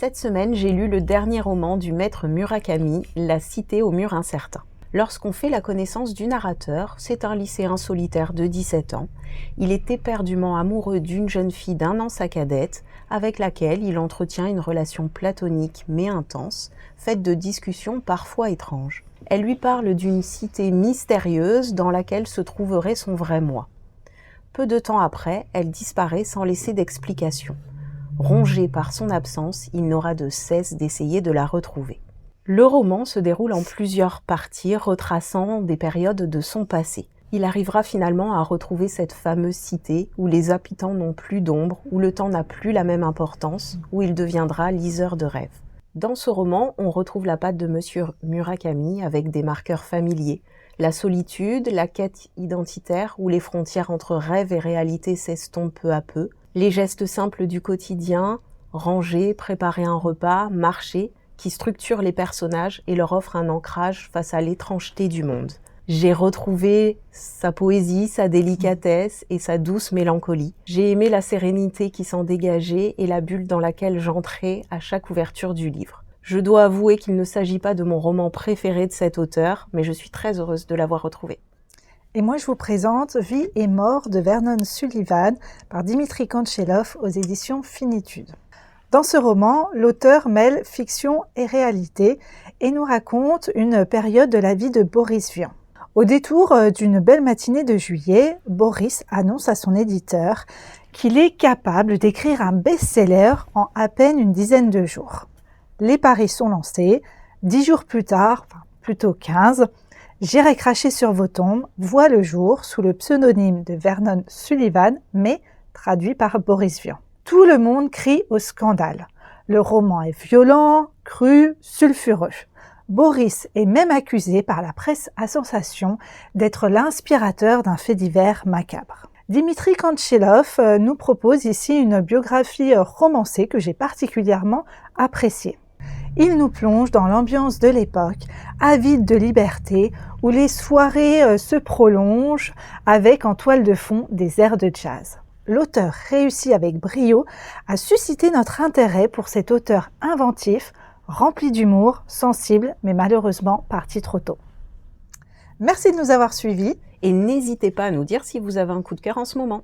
Cette semaine, j'ai lu le dernier roman du maître Murakami, La Cité au mur incertain. Lorsqu'on fait la connaissance du narrateur, c'est un lycéen solitaire de 17 ans. Il est éperdument amoureux d'une jeune fille d'1 an sa cadette, avec laquelle il entretient une relation platonique mais intense, faite de discussions parfois étranges. Elle lui parle d'une cité mystérieuse dans laquelle se trouverait son vrai moi. Peu de temps après, elle disparaît sans laisser d'explication. Rongé par son absence, il n'aura de cesse d'essayer de la retrouver. Le roman se déroule en plusieurs parties, retraçant des périodes de son passé. Il arrivera finalement à retrouver cette fameuse cité où les habitants n'ont plus d'ombre, où le temps n'a plus la même importance, où il deviendra liseur de rêves. Dans ce roman, on retrouve la patte de Monsieur Murakami avec des marqueurs familiers. La solitude, la quête identitaire où les frontières entre rêve et réalité s'estompent peu à peu, les gestes simples du quotidien, ranger, préparer un repas, marcher, qui structurent les personnages et leur offrent un ancrage face à l'étrangeté du monde. J'ai retrouvé sa poésie, sa délicatesse et sa douce mélancolie. J'ai aimé la sérénité qui s'en dégageait et la bulle dans laquelle j'entrais à chaque ouverture du livre. Je dois avouer qu'il ne s'agit pas de mon roman préféré de cet auteur, mais je suis très heureuse de l'avoir retrouvé. Et moi, je vous présente Vie et mort de Vernon Sullivan par Dimitri Kanchelov aux éditions Finitude. Dans ce roman, l'auteur mêle fiction et réalité et nous raconte une période de la vie de Boris Vian. Au détour d'une belle matinée de juillet, Boris annonce à son éditeur qu'il est capable d'écrire un best-seller en à peine une dizaine de jours. Les paris sont lancés. 10 jours plus tard, enfin plutôt 15, J'irai cracher sur vos tombes voit le jour sous le pseudonyme de Vernon Sullivan, mais traduit par Boris Vian. Tout le monde crie au scandale. Le roman est violent, cru, sulfureux. Boris est même accusé par la presse à sensation d'être l'inspirateur d'un fait divers macabre. Dimitri Kanchelov nous propose ici une biographie romancée que j'ai particulièrement appréciée. Il nous plonge dans l'ambiance de l'époque, avide de liberté, où les soirées se prolongent avec en toile de fond des airs de jazz. L'auteur réussit avec brio à susciter notre intérêt pour cet auteur inventif, rempli d'humour, sensible, mais malheureusement parti trop tôt. Merci de nous avoir suivis. Et n'hésitez pas à nous dire si vous avez un coup de cœur en ce moment.